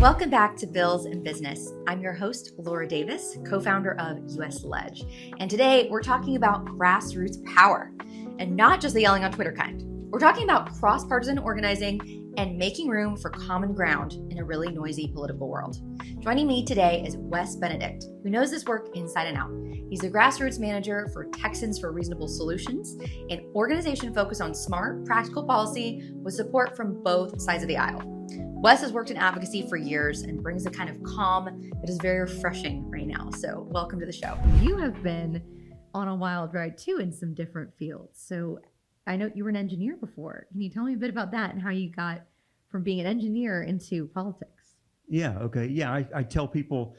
Welcome back to Bills and Business. I'm your host, Laura Davis, co-founder of USLege. And today we're talking about grassroots power, and not just the yelling on Twitter kind. We're talking about cross-partisan organizing and making room for common ground in a really noisy political world. Joining me today is Wes Benedict, who knows this work inside and out. He's the Grassroots Manager for Texans for Reasonable Solutions, an organization focused on smart, practical policy with support from both sides of the aisle. Wes has worked in advocacy for years and brings a kind of calm that is very refreshing right now. So welcome to the show. You have been on a wild ride too in some different fields. So I know you were an engineer before. Can you tell me a bit about that and how you got from being an engineer into politics? Yeah, okay. Yeah, I tell people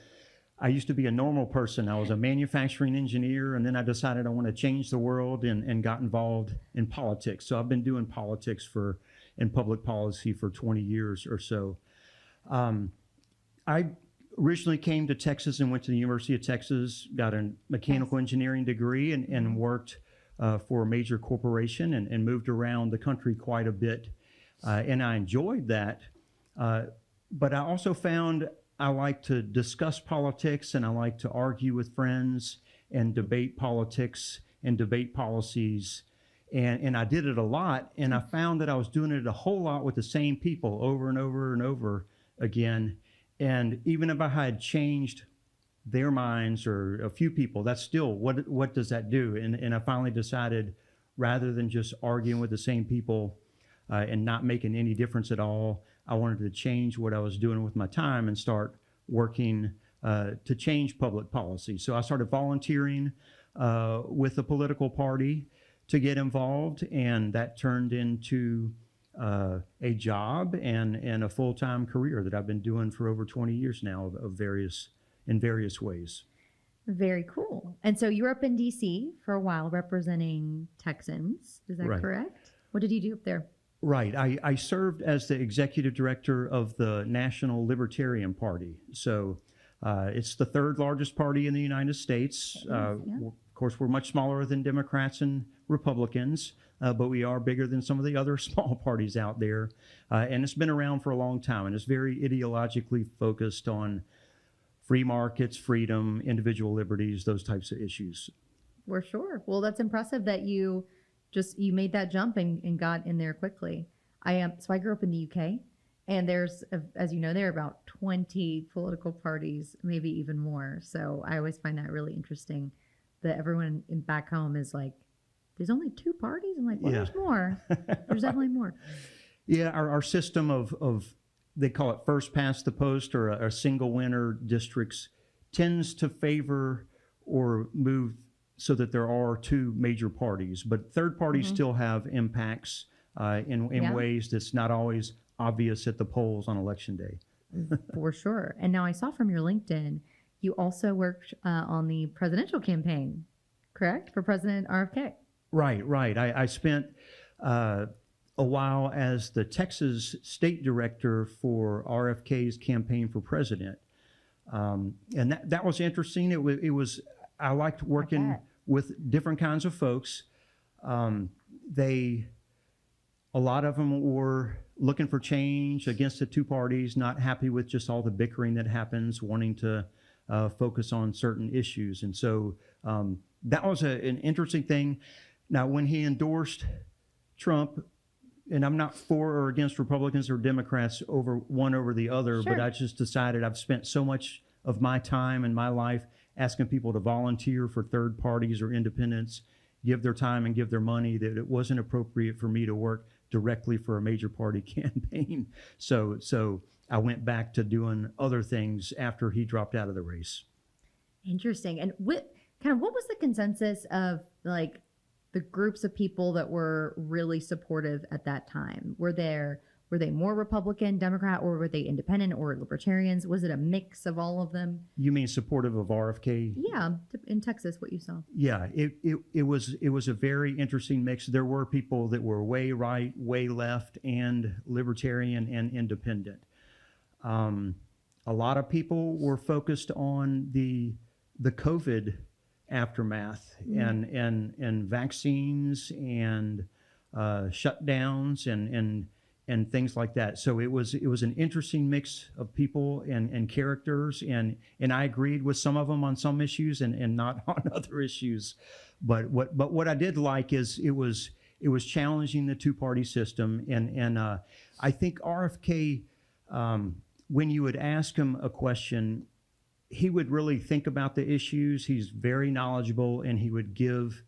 I used to be a normal person. I was a manufacturing engineer, and then I decided I want to change the world and got involved in politics. So I've been doing politics in public policy for 20 years or so. I originally came to Texas and went to the University of Texas, got a mechanical engineering degree and worked for a major corporation and moved around the country quite a bit. And I enjoyed that. But I also found I like to discuss politics, and I like to argue with friends and debate politics and debate policies. And I did it a lot, and I found that I was doing it a whole lot with the same people over and over and over again. And even if I had changed their minds or a few people, that's still, what does that do? And I finally decided, rather than just arguing with the same people and not making any difference at all, I wanted to change what I was doing with my time and start working to change public policy. So I started volunteering with a political party to get involved, and that turned into a job and a full-time career that I've been doing for over 20 years now in various ways. Very cool. And so you were up in DC for a while representing Texans. Is that correct? What did you do up there? Right. I served as the executive director of the National Libertarian Party. So it's the third largest party in the United States. Of course, we're much smaller than Democrats and Republicans, but we are bigger than some of the other small parties out there. And it's been around for a long time, and it's very ideologically focused on free markets, freedom, individual liberties, those types of issues. For sure. Well, that's impressive that you made that jump and got in there quickly. So I grew up in the UK, and there's, as you know, there are about 20 political parties, maybe even more. So I always find that really interesting that everyone back home is like, there's only two parties? I'm like, well, There's more. There's definitely more. Yeah, our system of they call it first past the post or a single winner districts tends to favor or move so that there are two major parties, but third parties still have impacts in ways that's not always obvious at the polls on election day. For sure. And now I saw from your LinkedIn, you also worked on the presidential campaign, correct? For President RFK. Right. I spent a while as the Texas state director for RFK's campaign for president. And that was interesting. It was I liked working with different kinds of folks. A lot of them were looking for change against the two parties, not happy with just all the bickering that happens, wanting to focus on certain issues. And so that was an interesting thing. Now, when he endorsed Trump, and I'm not for or against Republicans or Democrats over the other, but I just decided I've spent so much of my time and my life asking people to volunteer for third parties or independents, give their time and give their money, that it wasn't appropriate for me to work directly for a major party campaign. So I went back to doing other things after he dropped out of the race. Interesting. And what was the consensus of like the groups of people that were really supportive at that time? Were they more Republican, Democrat, or were they independent or libertarians? Was it a mix of all of them? You mean supportive of RFK? Yeah, in Texas, what you saw. Yeah, it was a very interesting mix. There were people that were way right, way left, and libertarian and independent. A lot of people were focused on the COVID aftermath and vaccines and shutdowns and and things like that. So it was an interesting mix of people and characters, and I agreed with some of them on some issues and not on other issues. But what I did like is it was challenging the two-party system, and I think RFK, when you would ask him a question, he would really think about the issues. He's very knowledgeable, and he would give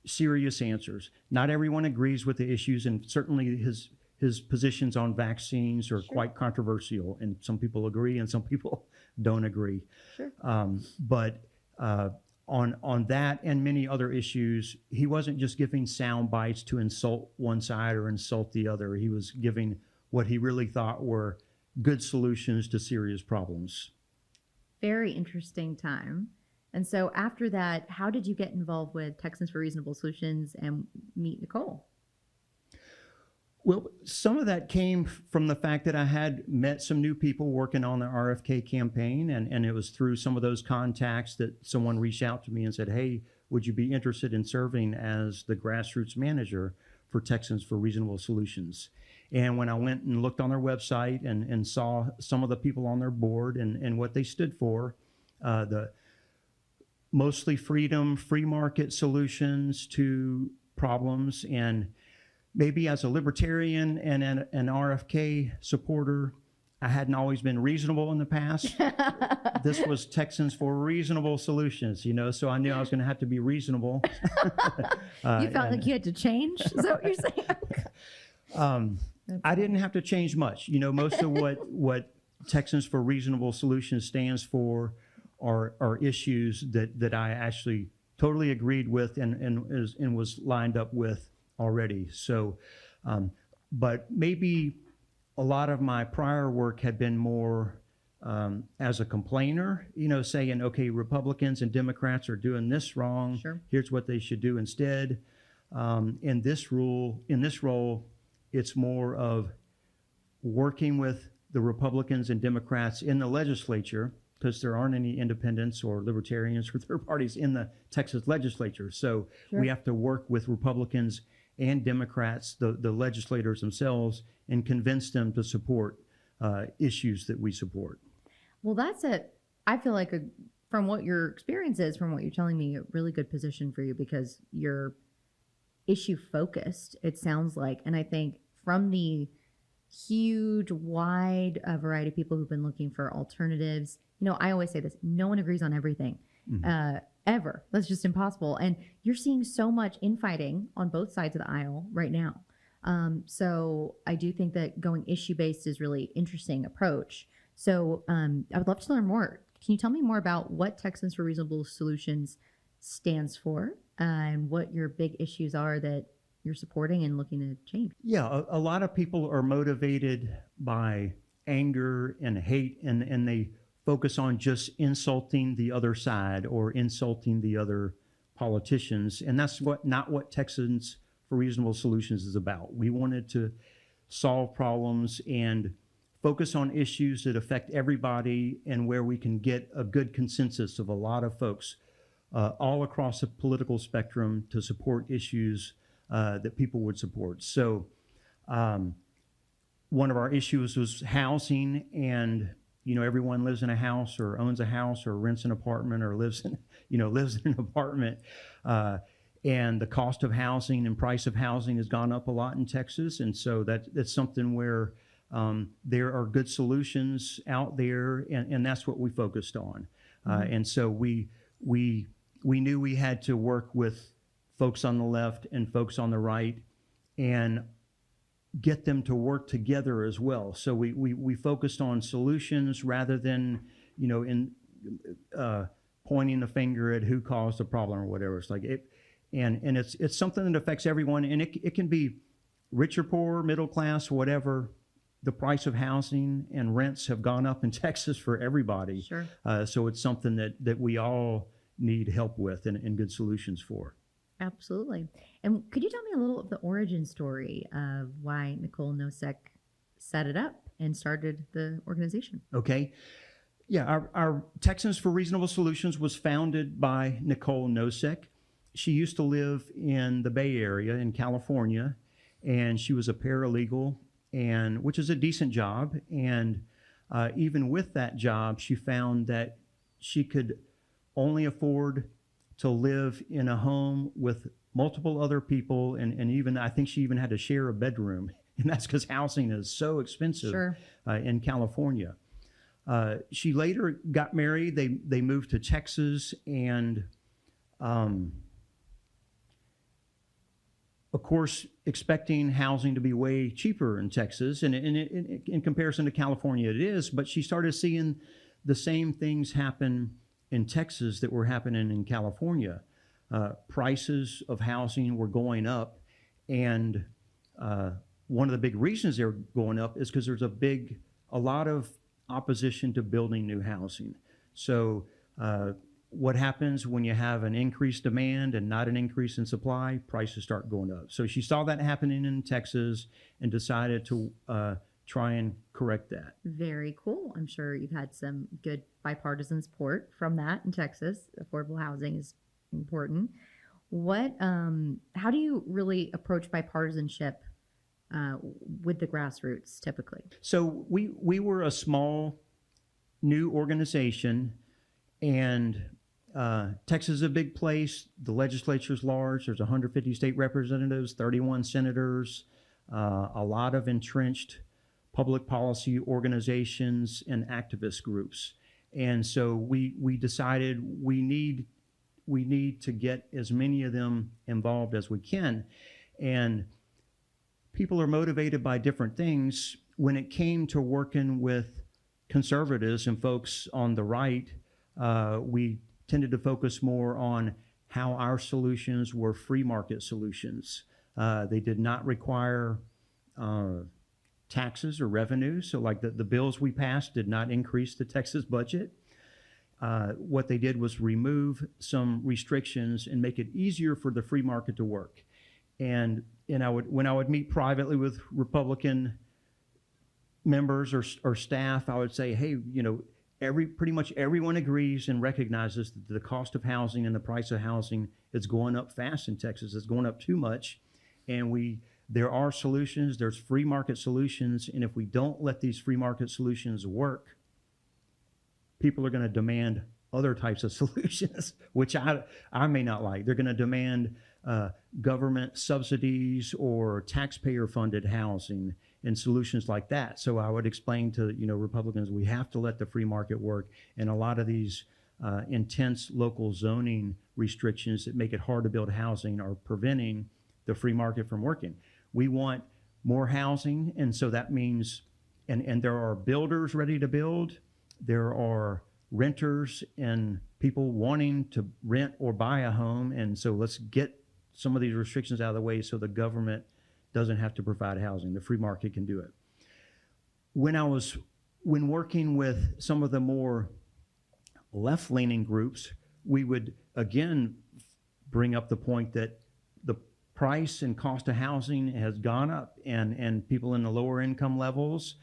serious answers. Not everyone agrees with the issues, and certainly his positions on vaccines are quite controversial, and some people agree and some people don't agree. Sure. But on that and many other issues, he wasn't just giving sound bites to insult one side or insult the other. He was giving what he really thought were good solutions to serious problems. Very interesting time. And so after that, how did you get involved with Texans for Reasonable Solutions and meet Nicole? Well, some of that came from the fact that I had met some new people working on the RFK campaign, and it was through some of those contacts that someone reached out to me and said, hey, would you be interested in serving as the Grassroots Manager for Texans for Reasonable Solutions? And when I went and looked on their website and saw some of the people on their board and what they stood for, the mostly freedom, free market solutions to problems, and maybe as a libertarian and an RFK supporter, I hadn't always been reasonable in the past. This was Texans for Reasonable Solutions, so I knew I was going to have to be reasonable. You felt like you had to change? Is that what you're saying? I didn't have to change much. Most of what Texans for Reasonable Solutions stands for are issues that I actually totally agreed with and was lined up with already. So, but maybe a lot of my prior work had been more as a complainer, saying, okay, Republicans and Democrats are doing this wrong. Sure. Here's what they should do instead. In this role, it's more of working with the Republicans and Democrats in the legislature, because there aren't any independents or libertarians or third parties in the Texas legislature. So we have to work with Republicans and Democrats, the legislators themselves, and convince them to support issues that we support. Well, I feel like from what your experience is, from what you're telling me, a really good position for you because you're issue focused, it sounds like. And I think from the huge, wide variety of people who've been looking for alternatives, I always say this, no one agrees on everything, ever. That's just impossible. And you're seeing so much infighting on both sides of the aisle right now. So I do think that going issue-based is really interesting approach. So I would love to learn more. Can you tell me more about what Texans for Reasonable Solutions stands for and what your big issues are that you're supporting and looking to change? Yeah, a lot of people are motivated by anger and hate, and they focus on just insulting the other side or insulting the other politicians. And that's not what Texans for Reasonable Solutions is about. We wanted to solve problems and focus on issues that affect everybody and where we can get a good consensus of a lot of folks all across the political spectrum to support issues that people would support. So one of our issues was housing, and everyone lives in a house or owns a house or rents an apartment or lives in an apartment. And the cost of housing and price of housing has gone up a lot in Texas. And so that's something where there are good solutions out there, and that's what we focused on. And so we knew we had to work with folks on the left and folks on the right and get them to work together as well. So we focused on solutions rather than, pointing the finger at who caused the problem or whatever. It's like and it's something that affects everyone, and it can be rich or poor, middle class, whatever. The price of housing and rents have gone up in Texas for everybody. Sure. So it's something that we all need help with and good solutions for. Absolutely. And could you tell me a little of the origin story of why Nicole Nosek set it up and started the organization? Okay. Yeah, our Texans for Reasonable Solutions was founded by Nicole Nosek. She used to live in the Bay Area in California, and she was a paralegal, and which is a decent job. And even with that job, she found that she could only afford to live in a home with multiple other people, and even I think she even had to share a bedroom, and that's because housing is so expensive Sure. In California. She later got married. They moved to Texas, and of course, expecting housing to be way cheaper in Texas, and in comparison to California, it is. But she started seeing the same things happen in Texas that were happening in California. Prices of housing were going up, and one of the big reasons they're going up is because there's a lot of opposition to building new housing. So what happens when you have an increased demand and not an increase in supply? Prices start going up. So she saw that happening in Texas and decided to try and correct that. Very cool. I'm sure you've had some good bipartisan support from that in Texas. Affordable housing is important. How do you really approach bipartisanship with the grassroots typically? So we were a small new organization, and Texas is a big place. The legislature is large. There's 150 state representatives, 31 senators, a lot of entrenched public policy organizations and activist groups. And so we decided we need to get as many of them involved as we can. And people are motivated by different things. When it came to working with conservatives and folks on the right, we tended to focus more on how our solutions were free market solutions. They did not require taxes or revenue. So like the bills we passed did not increase the Texas budget. What they did was remove some restrictions and make it easier for the free market to work. And when I would meet privately with Republican members or staff, I would say, hey, pretty much everyone agrees and recognizes that the cost of housing and the price of housing is going up fast in Texas. It's going up too much, and there are solutions. There's free market solutions, and if we don't let these free market solutions work, people are going to demand other types of solutions, which I may not like. They're going to demand government subsidies or taxpayer-funded housing and solutions like that. So I would explain to Republicans, we have to let the free market work, and a lot of these intense local zoning restrictions that make it hard to build housing are preventing the free market from working. We want more housing, and so that means, and there are builders ready to build, there are renters and people wanting to rent or buy a home, and so let's get some of these restrictions out of the way so the government doesn't have to provide housing. The free market can do it. When working with some of the more left-leaning groups, we would again bring up the point that the price and cost of housing has gone up, and people in the lower income levels,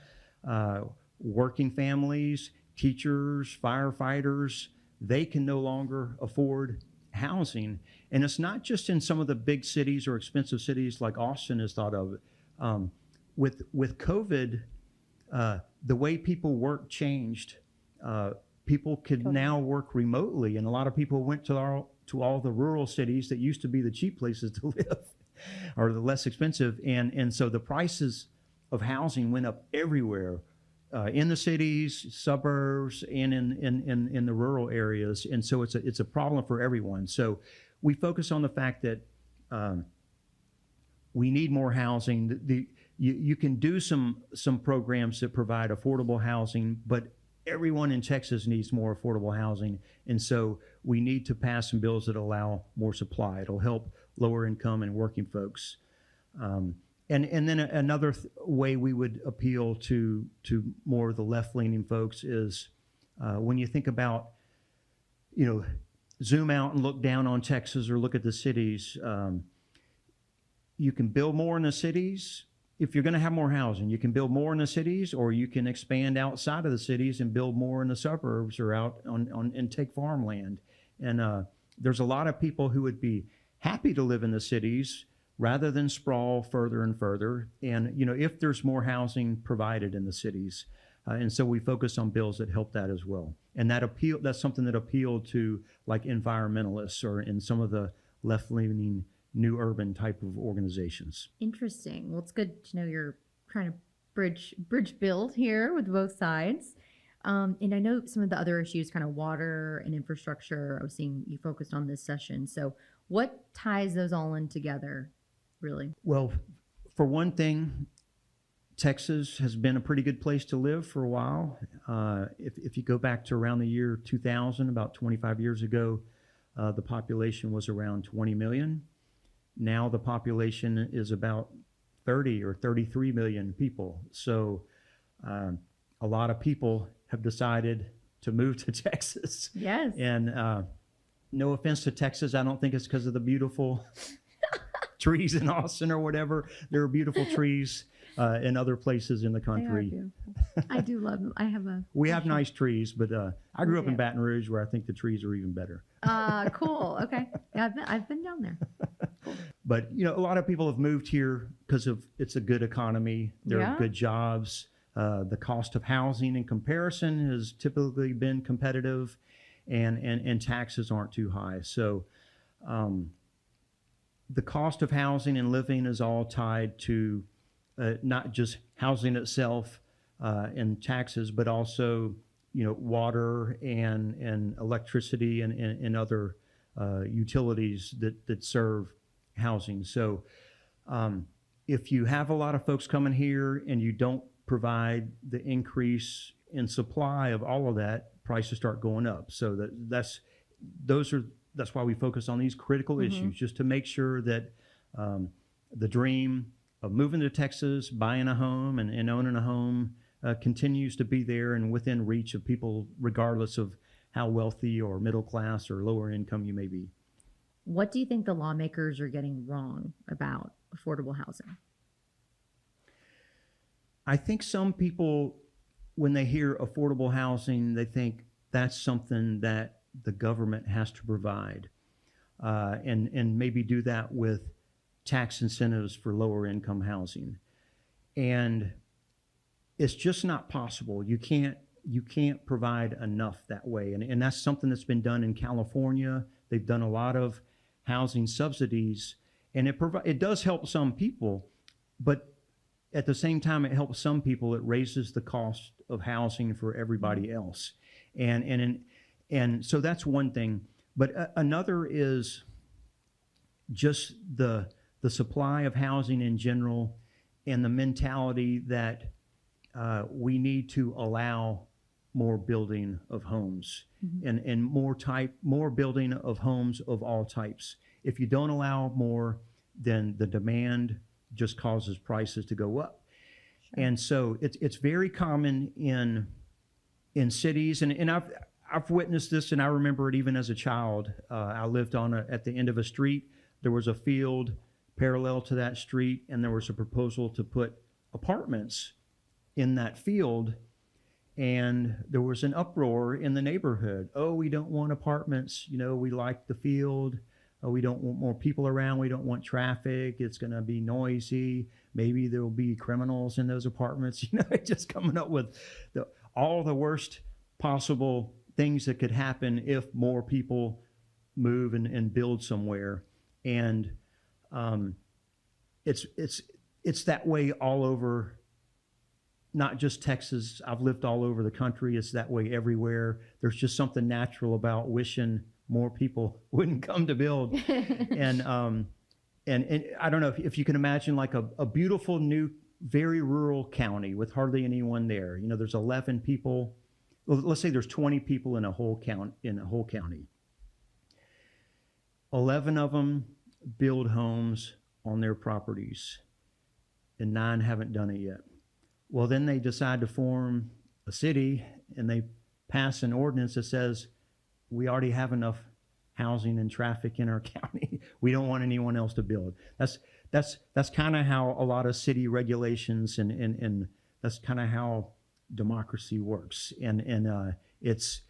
working families, teachers, firefighters, they can no longer afford housing. And it's not just in some of the big cities or expensive cities like Austin is thought of. With COVID, the way people work changed. People could now work remotely, and a lot of people went to all the rural cities that used to be the cheap places to live, or the less expensive. And so the prices of housing went up everywhere. In the cities, suburbs, and in the rural areas, and so it's a problem for everyone. So we focus on the fact that we need more housing. You can do some programs that provide affordable housing, but everyone in Texas needs more affordable housing, and so we need to pass some bills that allow more supply. It'll help lower income and working folks. And then another way we would appeal to more of the left-leaning folks is when you think about, zoom out and look down on Texas or look at the cities. You can build more in the cities if you're going to have more housing. You can build more in the cities, or you can expand outside of the cities and build more in the suburbs or out and take farmland. And there's a lot of people who would be happy to live in the cities, rather than sprawl further and further. And, if there's more housing provided in the cities. And so we focus on bills that help that as well. And that's something that appealed to like environmentalists or in some of the left-leaning new urban type of organizations. Interesting. Well, it's good to know you're trying to bridge build here with both sides. And I know some of the other issues, kind of water and infrastructure, I was seeing you focused on this session. So what ties those all in together, really? Well, for one thing, Texas has been a pretty good place to live for a while. If you go back to around the year 2000, about 25 years ago, the population was around 20 million. Now the population is about 30 or 33 million people. So a lot of people have decided to move to Texas. Yes. And no offense to Texas, I don't think it's because of the beautiful trees in Austin or whatever. There are beautiful trees in other places in the country. I do love them. We have nice trees, but I grew up in Baton Rouge where I think the trees are even better. Cool. Okay. Yeah, I've been down there. Cool. But, a lot of people have moved here because it's a good economy. There are good jobs. The cost of housing in comparison has typically been competitive, and taxes aren't too high. So the cost of housing and living is all tied to not just housing itself and taxes, but also water and electricity and other utilities that serve housing. So if you have a lot of folks coming here and you don't provide the increase in supply of all of that, prices start going up. So that's why we focus on these critical issues, just to make sure that the dream of moving to Texas, buying a home and owning a home continues to be there and within reach of people, regardless of how wealthy or middle class or lower income you may be. What do you think the lawmakers are getting wrong about affordable housing? I think some people, when they hear affordable housing, they think that's something that the government has to provide, and maybe do that with tax incentives for lower income housing. And it's just not possible. You can't provide enough that way. And that's something that's been done in California. They've done a lot of housing subsidies, and it does help some people, but at the same time it helps some people, it raises the cost of housing for everybody else. And so that's one thing. But another is just the supply of housing in general, and the mentality that we need to allow more building of homes, and more building of homes of all types. If you don't allow more, then the demand just causes prices to go up. Sure. And so it's very common in cities, and I've witnessed this, and I remember it even as a child. I lived at the end of a street. There was a field parallel to that street, and there was a proposal to put apartments in that field, and there was an uproar in the neighborhood. Oh, we don't want apartments. We like the field. Oh, we don't want more people around. We don't want traffic. It's going to be noisy. Maybe there will be criminals in those apartments. Just coming up with all the worst possible things that could happen if more people move and build somewhere. And it's that way all over, not just Texas. I've lived all over the country. It's that way everywhere. There's just something natural about wishing more people wouldn't come to build. And I don't know if you can imagine like a beautiful new, very rural county with hardly anyone there. There's 11 people. Well, let's say there's 20 people in a whole county. 11 of them build homes on their properties, and 9 haven't done it yet. Well, then they decide to form a city, and they pass an ordinance that says, we already have enough housing and traffic in our county. We don't want anyone else to build. That's kind of how a lot of city regulations and that's kind of how democracy works. And it's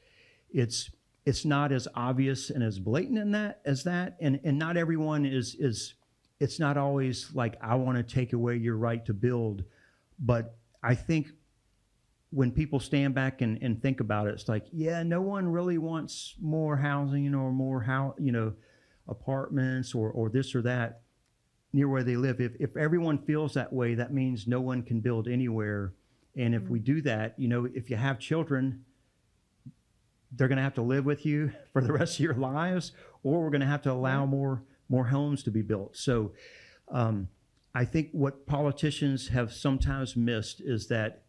not as obvious and as blatant as that. And not everyone is it's not always like I want to take away your right to build, but I think when people stand back and think about it, it's like, yeah, no one really wants more housing or more apartments or this or that near where they live. If everyone feels that way, that means no one can build anywhere. And if we do that, if you have children, they're going to have to live with you for the rest of your lives, or we're going to have to allow more homes to be built. So I think what politicians have sometimes missed is that,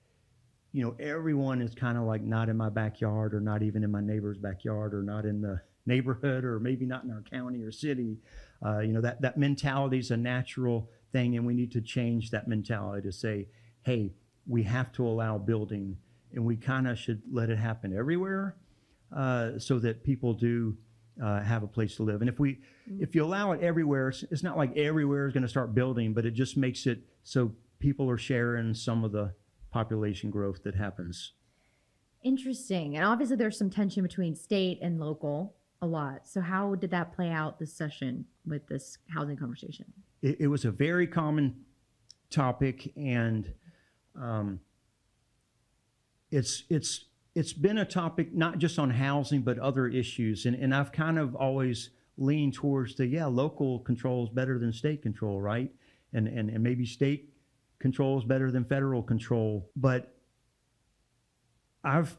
everyone is kind of like not in my backyard, or not even in my neighbor's backyard, or not in the neighborhood, or maybe not in our county or city. That mentality is a natural thing, and we need to change that mentality to say, hey, we have to allow building, and we kind of should let it happen everywhere, so that people do have a place to live. And if you allow it everywhere, it's not like everywhere is going to start building, but it just makes it so people are sharing some of the population growth that happens. Interesting. And obviously there's some tension between state and local a lot. So how did that play out this session with this housing conversation? It was a very common topic, and it's been a topic not just on housing but other issues, and I've kind of always leaned towards local control is better than state control, right? And maybe state control is better than federal control, but I've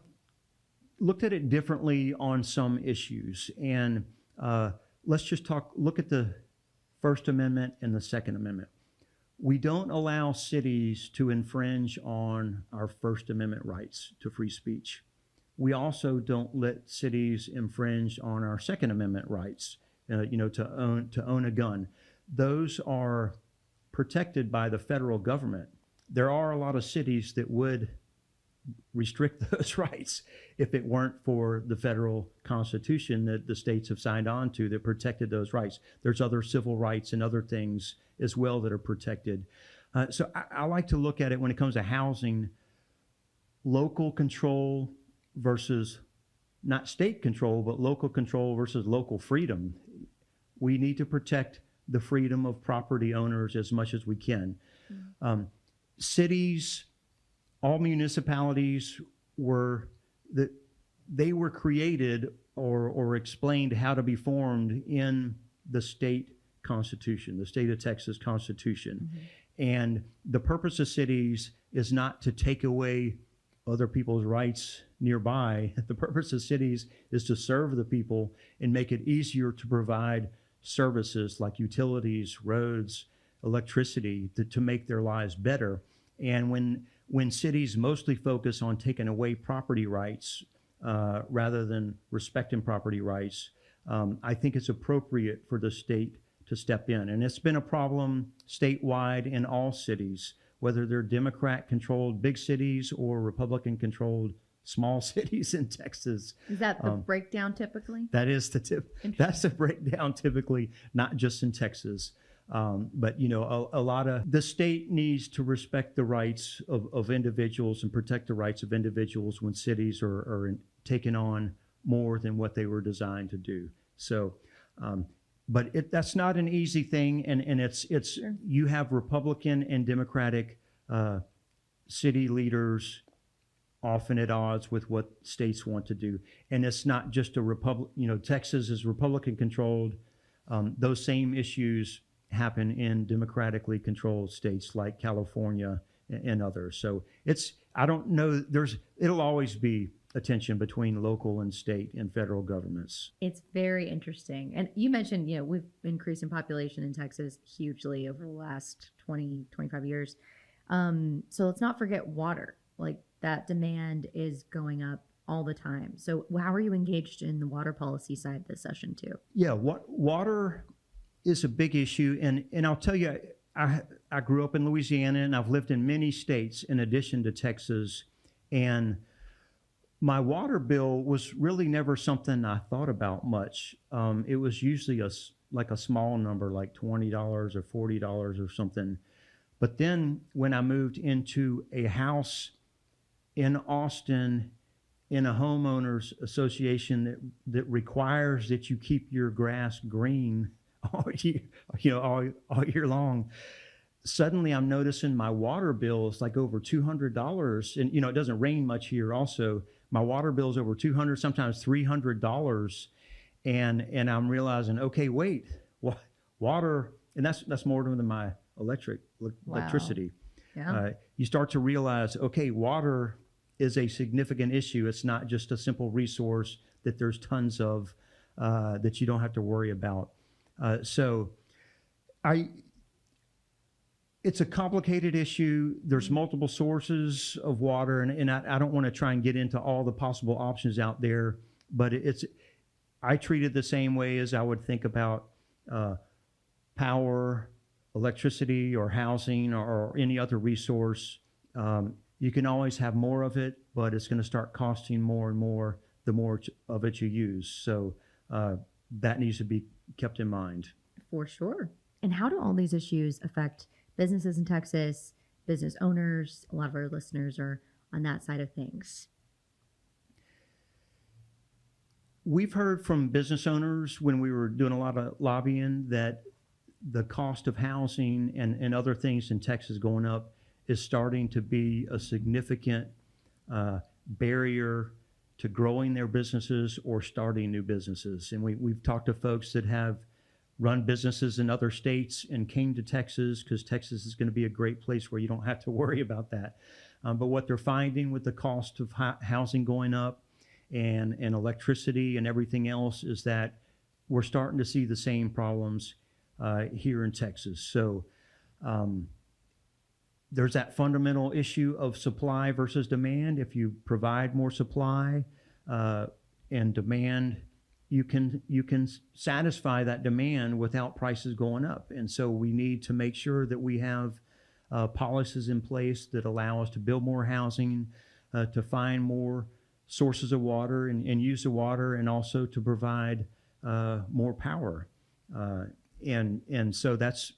looked at it differently on some issues. And let's just look at the First Amendment and the Second Amendment. We don't allow cities to infringe on our First Amendment rights to free speech. We also don't let cities infringe on our Second Amendment rights, to own a gun. Those are protected by the federal government. There are a lot of cities that would restrict those rights if it weren't for the federal constitution that the states have signed on to that protected those rights. There's other civil rights and other things as well that are protected. So I like to look at it when it comes to housing, local control versus not state control, but local control versus local freedom. We need to protect the freedom of property owners as much as we can. Cities, all municipalities they were created or explained how to be formed in the state constitution, the state of Texas Constitution. And the purpose of cities is not to take away other people's rights nearby. The purpose of cities is to serve the people and make it easier to provide services like utilities, roads, electricity to make their lives better. And when cities mostly focus on taking away property rights rather than respecting property rights, I think it's appropriate for the state to step in. And it's been a problem statewide in all cities, whether they're Democrat-controlled big cities or Republican-controlled small cities in Texas. Is that the breakdown typically? That is the tip. That's the breakdown typically, not just in Texas. But a lot of the state needs to respect the rights of individuals and protect the rights of individuals when cities are taking on more than what they were designed to do. So, but that's not an easy thing, and it's Sure. You have Republican and Democratic city leaders often at odds with what states want to do, and it's not just a Texas is Republican controlled. Those same issues happen in democratically controlled states like California and others. So I don't know, it'll always be a tension between local and state and federal governments. It's very interesting. And you mentioned, we've increased in population in Texas hugely over the last 20, 25 years. So let's not forget water. Like that demand is going up all the time. So how are you engaged in the water policy side this session too? Yeah, water is a big issue. And I'll tell you, I grew up in Louisiana and I've lived in many states in addition to Texas. And my water bill was really never something I thought about much. It was usually a small number, like $20 or $40 or something. But then when I moved into a house in Austin in a homeowners association that requires that you keep your grass green all year, all year long. Suddenly I'm noticing my water bill is like over $200. And, it doesn't rain much here also. My water bill is over $200, sometimes $300. And I'm realizing, okay, wait, water, and that's more than my electricity. Yeah. You start to realize, okay, water is a significant issue. It's not just a simple resource that there's tons of that you don't have to worry about. It's a complicated issue. There's multiple sources of water, and I don't want to try and get into all the possible options out there, but I treat it the same way as I would think about power, electricity, or housing, or any other resource. You can always have more of it, but it's going to start costing more and more the more of it you use. So that needs to be kept in mind. For sure. And how do all these issues affect businesses in Texas, business owners? A lot of our listeners are on that side of things. We've heard from business owners when we were doing a lot of lobbying that the cost of housing and other things in Texas going up is starting to be a significant barrier to growing their businesses or starting new businesses. And we've talked to folks that have run businesses in other states and came to Texas because Texas is going to be a great place where you don't have to worry about that. But what they're finding with the cost of housing going up and electricity and everything else is that we're starting to see the same problems here in Texas. So there's that fundamental issue of supply versus demand. If you provide more supply and demand, you can satisfy that demand without prices going up. And so we need to make sure that we have policies in place that allow us to build more housing, to find more sources of water and use the water, and also to provide more power. And so that's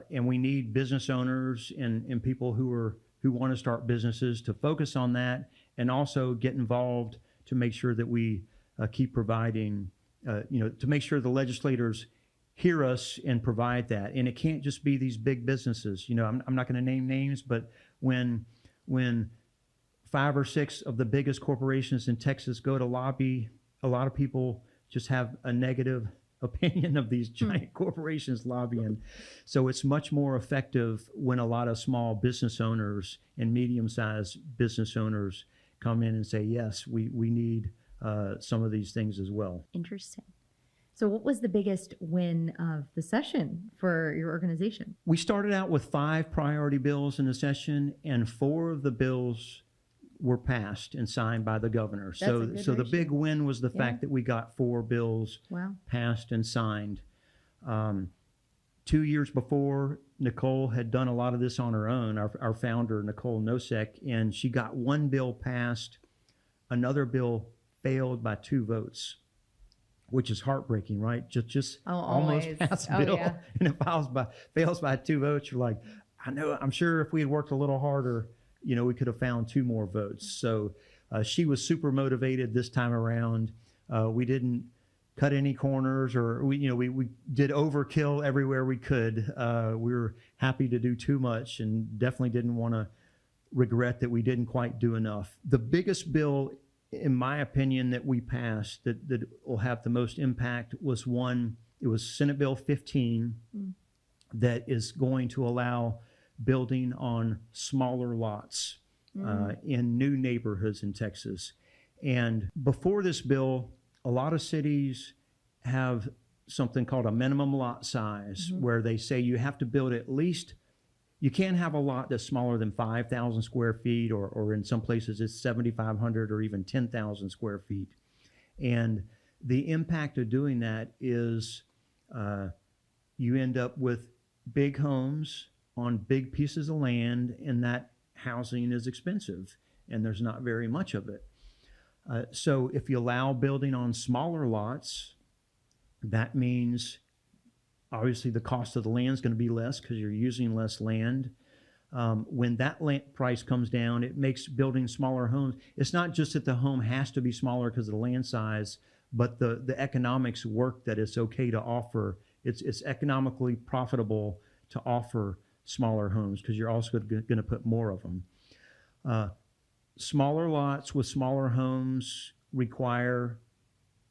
and we need business owners and people who want to start businesses to focus on that, and also get involved to make sure that we keep providing, to make sure the legislators hear us and provide that. And it can't just be these big businesses. I'm not going to name names, but when 5 or 6 of the biggest corporations in Texas go to lobby, a lot of people just have a negative opinion of these giant corporations lobbying. So it's much more effective when a lot of small business owners and medium-sized business owners come in and say, yes, we need some of these things as well. Interesting. So what was the biggest win of the session for your organization? We started out with 5 priority bills in the session, and 4 of the bills were passed and signed by the governor. So the big win was the fact that we got 4 bills passed and signed. 2 years before, Nicole had done a lot of this on her own, our founder, Nicole Nosek, and she got 1 bill passed. Another bill failed by 2 votes, which is heartbreaking, right? Just almost passed a bill, and it fails by 2 votes. You're like, I'm sure if we had worked a little harder, we could have found 2 more votes. So she was super motivated this time around. We didn't cut any corners, or we did overkill everywhere we could. We were happy to do too much, and definitely didn't want to regret that we didn't quite do enough. The biggest bill, in my opinion, that we passed that will have the most impact was Senate Bill 15 that is going to allow building on smaller lots in new neighborhoods in Texas. And before this bill, a lot of cities have something called a minimum lot size, where they say you have to build at least, you can't have a lot that's smaller than 5,000 square feet, or in some places it's 7,500 or even 10,000 square feet. And the impact of doing that is you end up with big homes on big pieces of land, and that housing is expensive, and there's not very much of it. So if you allow building on smaller lots, that means obviously the cost of the land is going to be less because you're using less land. When that land price comes down, it makes building smaller homes. It's not just that the home has to be smaller because of the land size, but the economics work that it's okay to offer it's economically profitable to offer smaller homes because you're also going to put more of them. Smaller lots with smaller homes require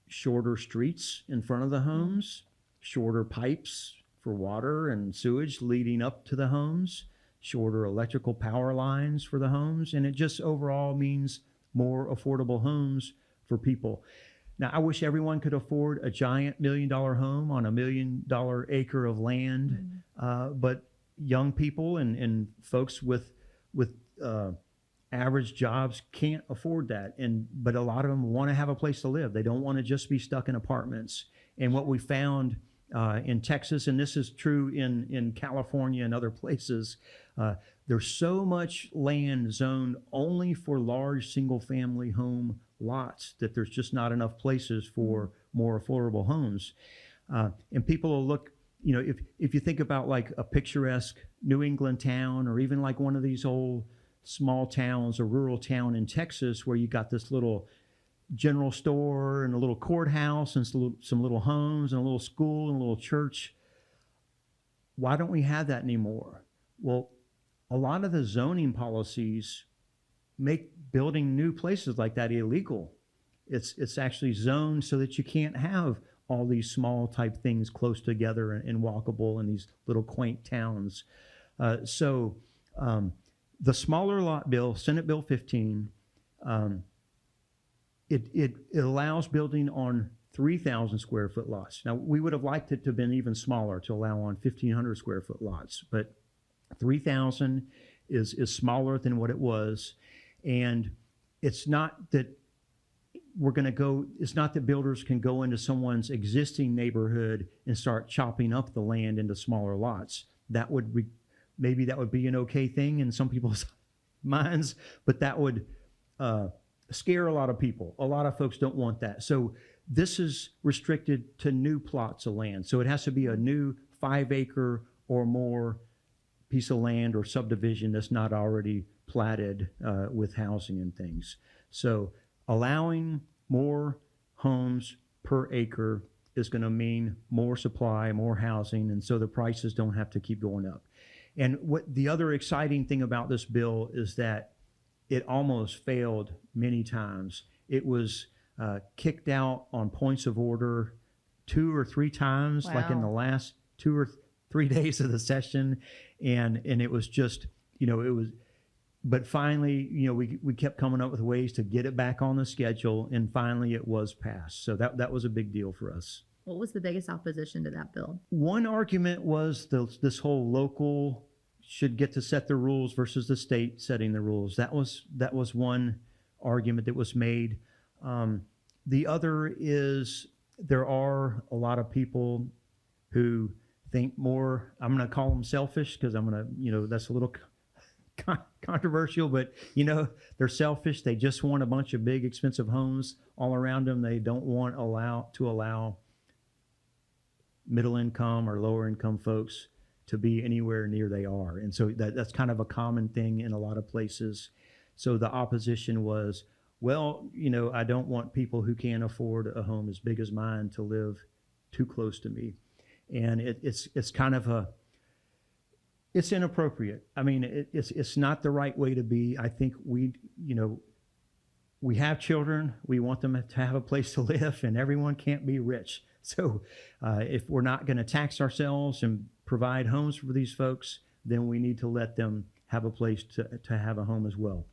shorter streets in front of the homes, shorter pipes for water and sewage leading up to the homes, shorter electrical power lines for the homes, and it just overall means more affordable homes for people. Now, I wish everyone could afford a giant $1 million home on a $1 million acre of land, but young people and folks with average jobs can't afford that. But a lot of them want to have a place to live. They don't want to just be stuck in apartments. And what we found in Texas, and this is true in California and other places, there's so much land zoned only for large single-family home lots that there's just not enough places for more affordable homes. And people will look, if you think about like a picturesque New England town, or even like one of these old small towns, a rural town in Texas where you got this little general store and a little courthouse and some little homes and a little school and a little church. Why don't we have that anymore? Well, a lot of the zoning policies make building new places like that illegal. It's actually zoned so that you can't have all these small type things close together and walkable in these little quaint towns. So the smaller lot bill, Senate Bill 15, it allows building on 3,000 square foot lots. Now, we would have liked it to have been even smaller, to allow on 1,500 square foot lots, but 3,000 is smaller than what it was. And it's not that it's not that builders can go into someone's existing neighborhood and start chopping up the land into smaller lots. Maybe that would be an okay thing in some people's minds, but that would scare a lot of people. A lot of folks don't want that. So this is restricted to new plots of land. So it has to be a new 5-acre or more piece of land or subdivision that's not already platted with housing and things. So allowing more homes per acre is going to mean more supply, more housing, and so the prices don't have to keep going up. And what the other exciting thing about this bill is that it almost failed many times. It was kicked out on points of order 2 or 3 times, like in the last 2 or 3 days of the session, and it was just, but finally, we kept coming up with ways to get it back on the schedule, and finally it was passed. So that was a big deal for us. What was the biggest opposition to that bill? One argument was this whole local should get to set the rules versus the state setting the rules. That was one argument that was made. The other is there are a lot of people who think more, I'm going to call them selfish because I'm going to, that's a little controversial, but they're selfish. They just want a bunch of big expensive homes all around them. They don't want to allow middle income or lower income folks to be anywhere near they are. And so that's kind of a common thing in a lot of places. So the opposition was, well, I don't want people who can't afford a home as big as mine to live too close to me. And it's kind of it's inappropriate. I mean, it's not the right way to be. I think we have children. We want them to have a place to live, and everyone can't be rich. So if we're not going to tax ourselves and provide homes for these folks, then we need to let them have a place to have a home as well.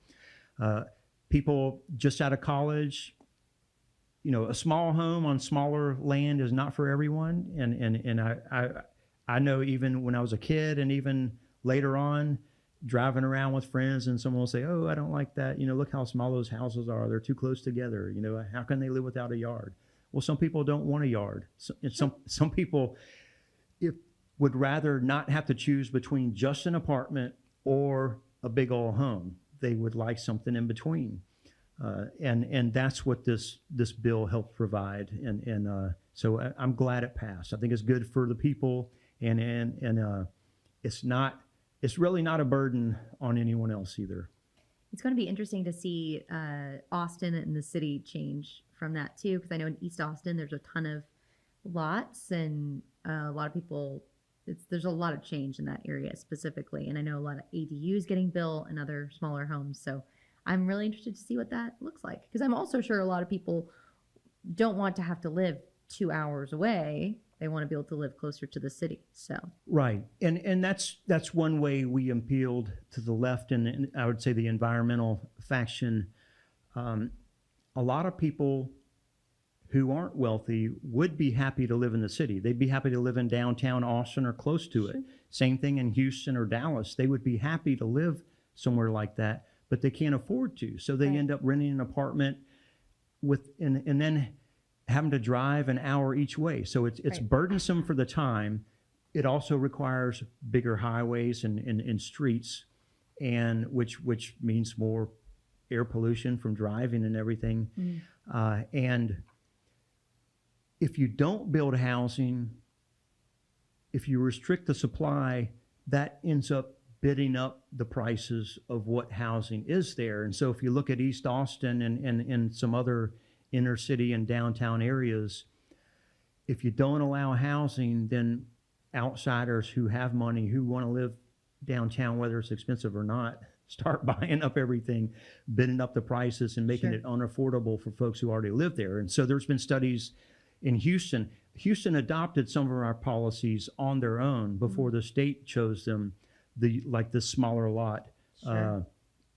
People just out of college, a small home on smaller land is not for everyone. And I know even when I was a kid and even later on, driving around with friends and someone will say, oh, I don't like that. Look how small those houses are. They're too close together. How can they live without a yard? Well, some people don't want a yard. Some people would rather not have to choose between just an apartment or a big old home. They would like something in between. And that's what this bill helped provide. And so I'm glad it passed. I think it's good for the people, and it's really not a burden on anyone else either. It's going to be interesting to see Austin and the city change from that too, because I know in East Austin there's a ton of lots, and A lot of people, there's a lot of change in that area specifically. And I know a lot of ADUs getting built and other smaller homes. So I'm really interested to see what that looks like. Because I'm also sure a lot of people don't want to have to live 2 hours away. They want to be able to live closer to the city. So right, and that's one way we appealed to the left, and I would say the environmental faction. A lot of people who aren't wealthy would be happy to live in the city. They'd be happy to live in downtown Austin or close to it. Same thing in Houston or Dallas. They would be happy to live somewhere like that, but they can't afford to. So they end up renting an apartment and then having to drive an hour each way. So it's burdensome for the time. It also requires bigger highways and streets, and which means more air pollution from driving and everything. And if you don't build housing, if you restrict the supply, that ends up bidding up the prices of what housing is there. And so if you look at East Austin and some other inner city and downtown areas, if you don't allow housing, then outsiders who have money, who want to live downtown, whether it's expensive or not, start buying up everything, bidding up the prices and making it unaffordable for folks who already live there. And so there's been studies in Houston. Houston adopted some of our policies on their own before the state chose them, the smaller lot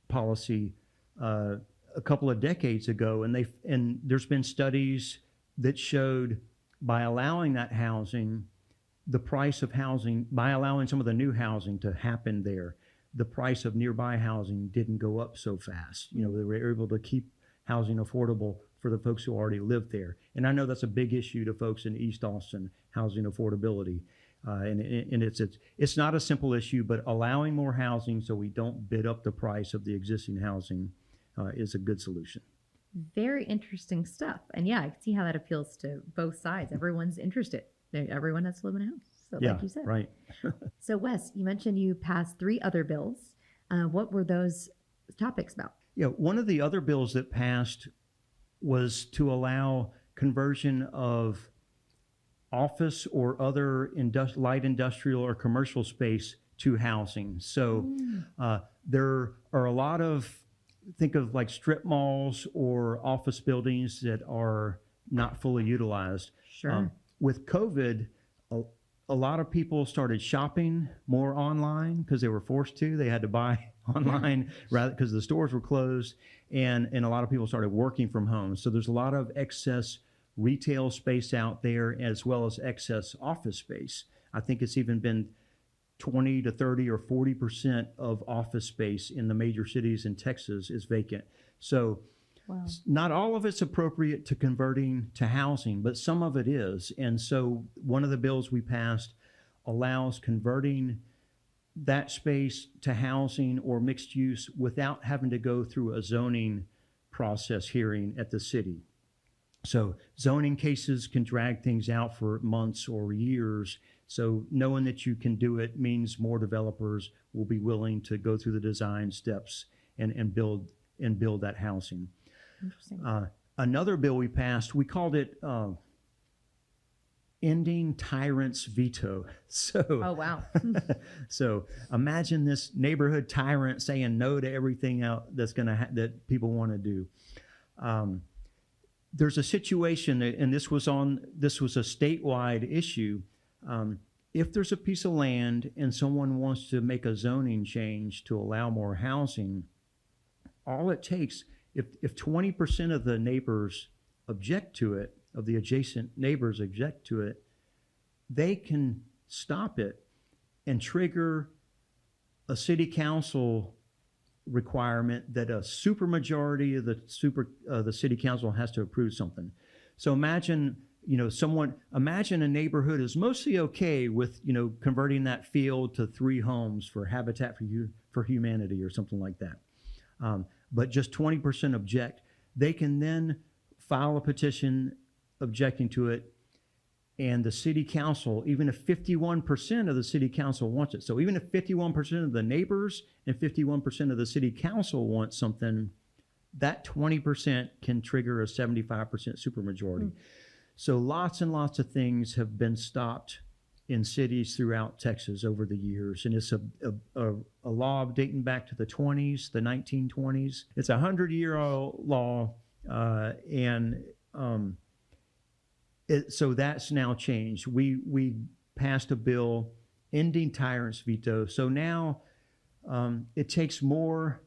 policy a couple of decades ago. And there's been studies that showed by allowing that housing, the price of housing, by allowing some of the new housing to happen there, the price of nearby housing didn't go up so fast. They were able to keep housing affordable for the folks who already live there. And I know that's a big issue to folks in East Austin, housing affordability. And it's not a simple issue, but allowing more housing so we don't bid up the price of the existing housing is a good solution. Very interesting stuff. And I can see how that appeals to both sides. Everyone's interested. Everyone has to live in a house. So like you said. Right. So Wes, you mentioned you passed 3 other bills. What were those topics about? One of the other bills that passed was to allow conversion of office or other light industrial or commercial space to housing. So there are a lot of, think of like strip malls or office buildings that are not fully utilized. With COVID, a lot of people started shopping more online because they were forced to. They had to buy online rather because the stores were closed, and a lot of people started working from home. So there's a lot of excess retail space out there as well as excess office space. I think it's even been 20 to 30 or 40% of office space in the major cities in Texas is vacant. So not all of it's appropriate to converting to housing, but some of it is. And so one of the bills we passed allows converting that space to housing or mixed use without having to go through a zoning process hearing at the city. So zoning cases can drag things out for months or years. So knowing that you can do it means more developers will be willing to go through the design steps and build that housing. Interesting. Another bill we passed, we called it Ending Tyrant's Veto. Oh, wow. So imagine this neighborhood tyrant saying no to everything out that people want to do. There's a situation, and this was a statewide issue. If there's a piece of land and someone wants to make a zoning change to allow more housing, all it takes, if 20% of the neighbors object to it, of the adjacent neighbors object to it, they can stop it and trigger a city council requirement that a supermajority of the city council has to approve something. So imagine a neighborhood is mostly okay with converting that field to 3 homes for Habitat for Humanity or something like that. But just 20% object. They can then file a petition objecting to it, and the city council, even if 51% of the city council wants it, so even if 51% of the neighbors and 51% of the city council want something, that 20% can trigger a 75% supermajority. So lots and lots of things have been stopped in cities throughout Texas over the years. And it's a law dating back to the 20s, the 1920s. It's a 100-year-old law, so that's now changed. We passed a bill ending tyrant's veto. So now it takes more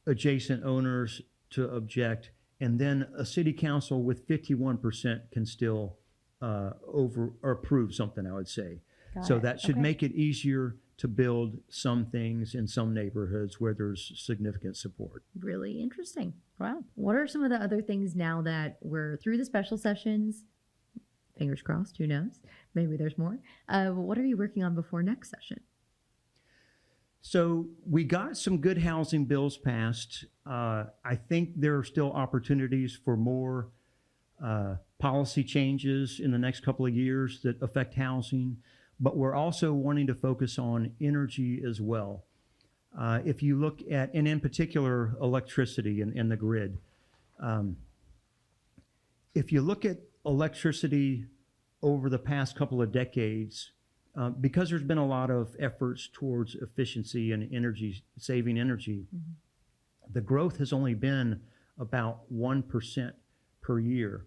adjacent owners to object, and then a city council with 51% can still over or approve something, I would say. So that should make it easier to build some things in some neighborhoods where there's significant support. Really interesting. Wow. What are some of the other things now that we're through the special sessions? Fingers crossed, who knows? Maybe there's more. What are you working on before next session? So we got some good housing bills passed. I think there are still opportunities for more policy changes in the next couple of years that affect housing, but we're also wanting to focus on energy as well. If you look at, and in particular, electricity and the grid. If you look at electricity over the past couple of decades, because there's been a lot of efforts towards efficiency and saving energy, the growth has only been about 1% per year.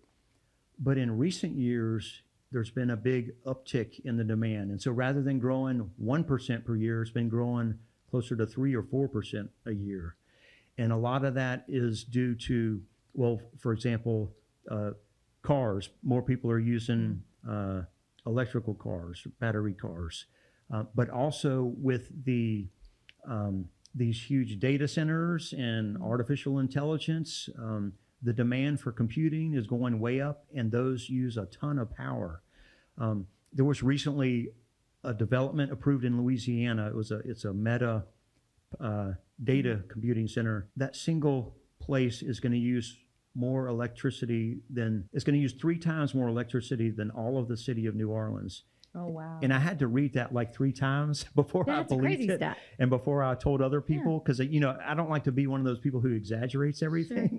But in recent years, there's been a big uptick in the demand. And so rather than growing 1% per year, it's been growing closer to 3 or 4% a year. And a lot of that is due to, well, for example, cars. More people are using electrical cars, battery cars. But also with these huge data centers and artificial intelligence, the demand for computing is going way up, and those use a ton of power. There was recently a development approved in Louisiana. It's a Meta data computing center. That single place is going to use more electricity it's going to use 3 times more electricity than all of the city of New Orleans. Oh, wow. And I had to read that like 3 times before I believed it. Stat. And before I told other people, because, I don't like to be one of those people who exaggerates everything.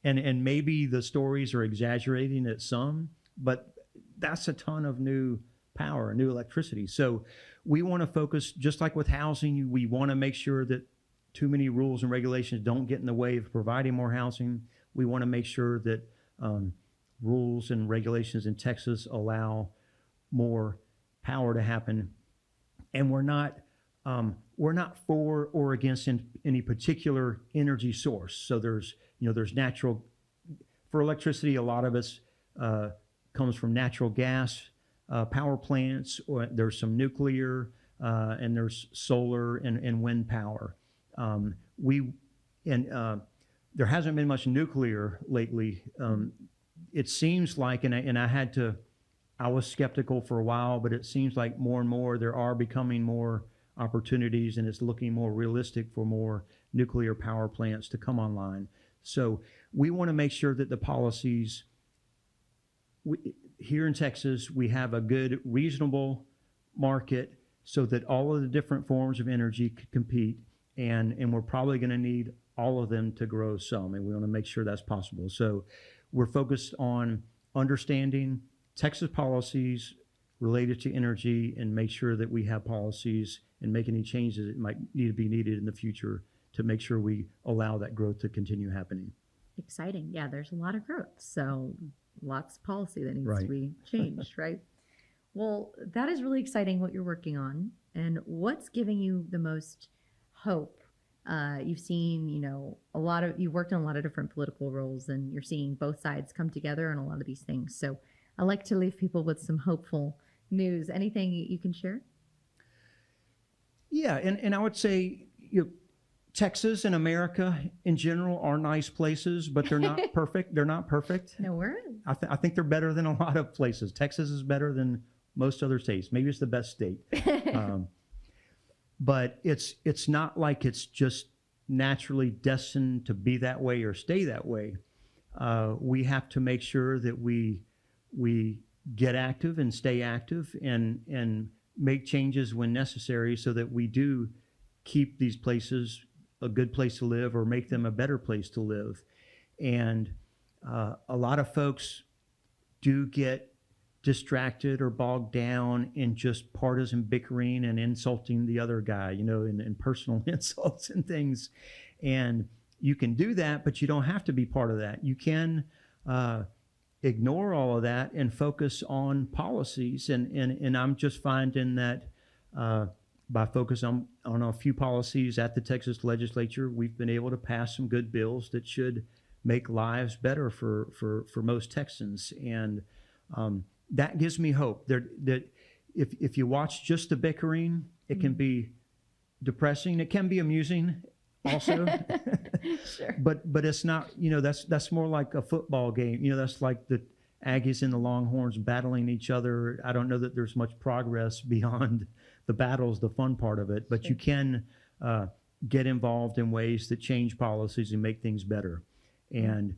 Sure. And maybe the stories are exaggerating it some, but that's a ton of new power, new electricity. So we want to focus, just like with housing, we want to make sure that too many rules and regulations don't get in the way of providing more housing. We want to make sure that rules and regulations in Texas allow more power to happen. And we're not for or against any particular energy source. So there's natural, for electricity, a lot of it comes from natural gas power plants, or there's some nuclear, and there's solar and wind power. There hasn't been much nuclear lately. It seems like, I was skeptical for a while, but it seems like more and more there are becoming more opportunities, and it's looking more realistic for more nuclear power plants to come online. So we want to make sure that the policies here in Texas, we have a good, reasonable market so that all of the different forms of energy could compete, and we're probably going to need all of them to grow some, and we want to make sure that's possible. So we're focused on understanding Texas policies related to energy and make sure that we have policies and make any changes that might need to be needed in the future to make sure we allow that growth to continue happening. Exciting. Yeah, there's a lot of growth. So lots of policy that needs to be changed, right? Well, that is really exciting what you're working on. And what's giving you the most hope? You've seen, you've worked in a lot of different political roles, and you're seeing both sides come together on a lot of these things. So I like to leave people with some hopeful news. Anything you can share? Yeah, and I would say, Texas and America in general are nice places, but they're not perfect. They're not perfect. No, we're I think they're better than a lot of places. Texas is better than most other states. Maybe it's the best state. But it's not like it's just naturally destined to be that way or stay that way. We have to make sure that we get active and stay active and make changes when necessary so that we do keep these places a good place to live or make them a better place to live. And a lot of folks do get distracted or bogged down in just partisan bickering and insulting the other guy, and personal insults and things. And you can do that, but you don't have to be part of that. You can ignore all of that and focus on policies. And I'm just finding that by focusing on a few policies at the Texas legislature, we've been able to pass some good bills that should make lives better for most Texans. And that gives me hope that if you watch just the bickering, it can be depressing. It can be amusing also. Sure. But it's not, that's more like a football game. That's like the Aggies and the Longhorns battling each other. I don't know that there's much progress beyond the battle's the fun part of it, but you can get involved in ways that change policies and make things better. And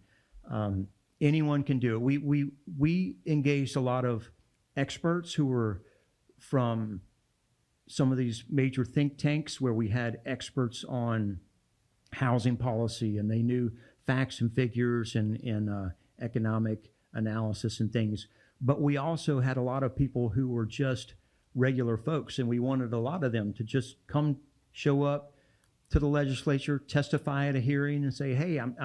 anyone can do it. We engaged a lot of experts who were from some of these major think tanks where we had experts on housing policy, and they knew facts and figures and economic analysis and things. But we also had a lot of people who were just regular folks, and we wanted a lot of them to just come show up to the legislature, testify at a hearing, and say, hey, I'm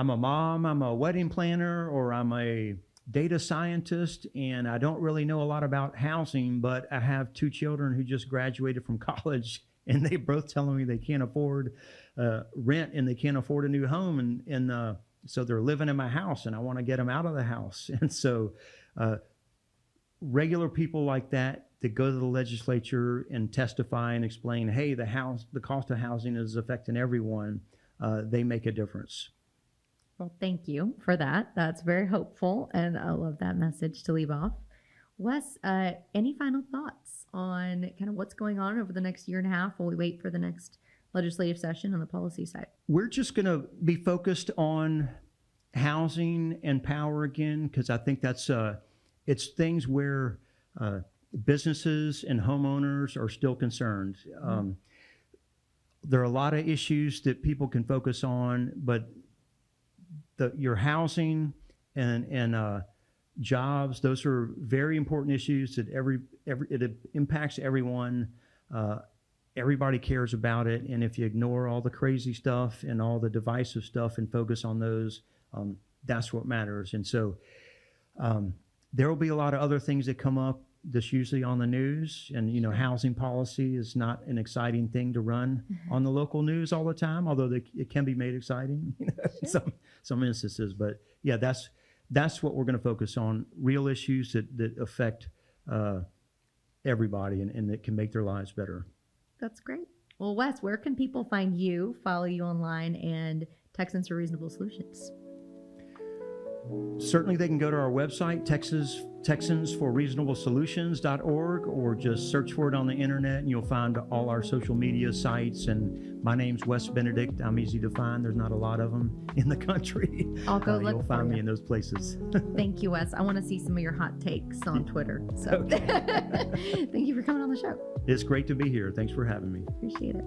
a mom, I'm a wedding planner, or I'm a data scientist, and I don't really know a lot about housing, but I have 2 children who just graduated from college, and they both telling me they can't afford rent and they can't afford a new home, and so they're living in my house, and I want to get them out of the house. And so regular people like that go to the legislature and testify and explain, hey, the cost of housing is affecting everyone. They make a difference. Well, thank you for that. That's very hopeful, and I love that message to leave off. Wes, any final thoughts on kind of what's going on over the next year and a half while we wait for the next legislative session on the policy side? We're just going to be focused on housing and power again, because I think that's it's things where businesses and homeowners are still concerned. There are a lot of issues that people can focus on, but your housing and jobs, those are very important issues that it impacts everyone. Everybody cares about it, and if you ignore all the crazy stuff and all the divisive stuff and focus on those, that's what matters. And so there will be a lot of other things that come up that's usually on the news, and housing policy is not an exciting thing to run on the local news all the time, although it can be made exciting in some instances. But yeah, that's what we're going to focus on, real issues that affect everybody and that can make their lives better. That's great. Well, Wes, where can people find you, follow you online, and Texans for Reasonable Solutions? Certainly they can go to our website, texansforreasonablesolutions.org, or just search for it on the internet and you'll find all our social media sites. And my name's Wes Benedict. I'm easy to find. There's not a lot of them in the country. I'll go look You'll find me in those places. Thank you, Wes. I want to see some of your hot takes on Twitter. So Okay. thank you for coming on the show. It's great to be here. Thanks for having me. Appreciate it.